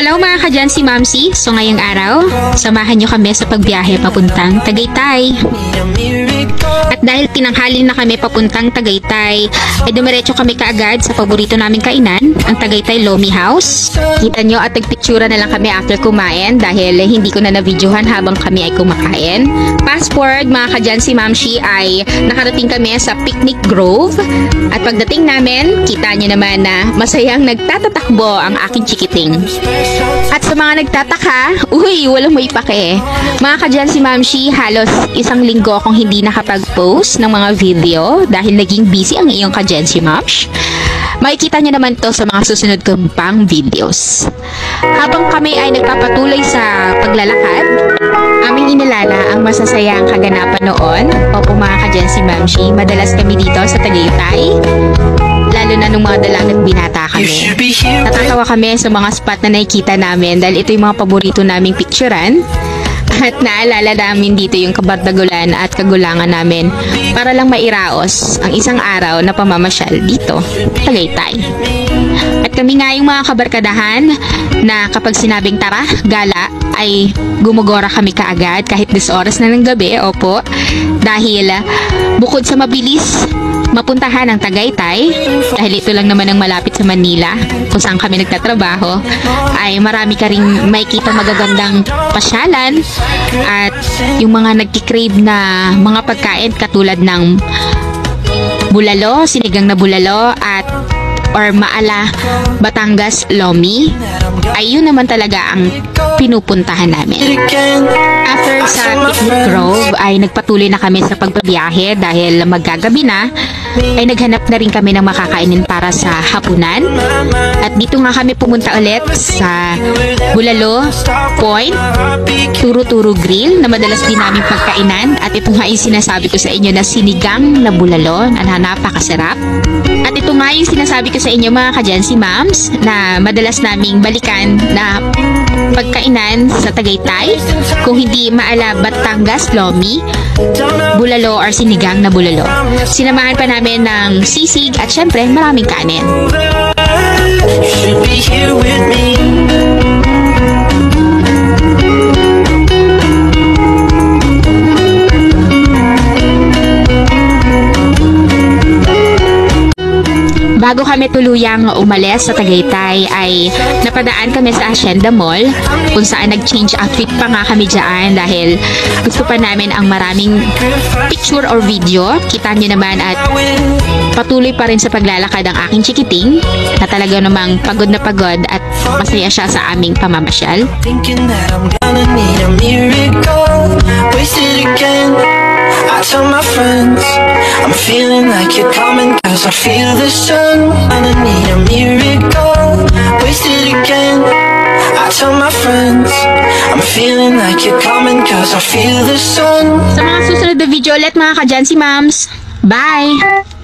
Hello mga kadyan, si Mamsi. So ngayong araw, samahan nyo kami sa pagbiyahe papuntang Tagaytay. At dahil tinanghali na kami papuntang Tagaytay, ay dumiretso kami kaagad sa paborito naming kainan, ang Tagaytay Lomi House. Kita nyo at nagpictura na lang kami after kumain dahil hindi ko na na-videohan habang kami ay kumakain. Fast forward mga kadyan, si Mamsi ay nakarating kami sa Picnic Grove. At pagdating namin, kita nyo naman na masayang nagtatatakbo ang aking chikiting. At sa mga nagtataka, walang may pake. Mga kadyan, si Mamsi, halos isang linggo akong hindi nakapag-post ng mga video dahil naging busy ang iyong kadyan, si Mamsi. Makikita nyo naman to sa mga susunod kong pang videos. Habang kami ay nagpapatuloy sa paglalakad, aming inilala ang masasayang kaganapan noon. Opo mga kadyan, si Mamsi, madalas kami dito sa Tagaytay. Lalo na nung mga dalagat binata kami. Natatawa kami sa mga spot na nakikita namin dahil ito yung mga paborito naming picturean. At naalala namin dito yung kabardagulan at kagulangan namin para lang mairaos ang isang araw na pamamasyal dito, Tagaytay. At kami nga yung mga kabarkadahan na kapag sinabing tara, gala, ay gumugora kami kaagad kahit 10 oras na ng gabi, opo. Dahil bukod sa mabilis mapuntahan ang Tagaytay, dahil ito lang naman ang malapit sa Manila kung saan kami nagtatrabaho, ay marami ka ring makikita magagandang pasyalan at yung mga nagkikrave na mga pagkain katulad ng bulalo, sinigang na bulalo at or maala Batangas Lomi, ay yun naman talaga ang pinupuntahan namin. After sa Picnic Grove ay nagpatuloy na kami sa pagbabiyahe dahil magagabi na, ay naghanap na rin kami ng makakainin para sa hapunan. At dito nga kami pumunta ulit sa Bulalo Point, Turo-Turo Grill na madalas din namin pagkainan. At ito nga yung sinasabi ko sa inyo na sinigang na bulalo na napakasarap. At ito nga yung sinasabi ko sa inyo mga kadyan, si Mams, na madalas naming balikan na pagkainan sa Tagaytay kung hindi maala Batangas Lomi, bulalo or sinigang na bulalo. Sinamahan pa namin ng sisig at syempre maraming kanin. You should be here with me. Bago kami tuluyang umalis sa Tagaytay ay napadaan kami sa Hacienda Mall kung saan nag-change outfit pa nga kami dyan dahil gusto pa namin ang maraming picture or video. Kita nyo naman at patuloy pa rin sa paglalakad ang aking chikiting na talaga namang pagod na pagod at masaya siya sa aming pamamasyal. I tell my friends I'm feeling like you're coming, cause I feel the sun. I need a miracle, wasted again. I tell my friends I'm feeling like you're coming, cause I feel the sun. Sa mga susunod na video ulit mga kadyan, si Mams. Bye!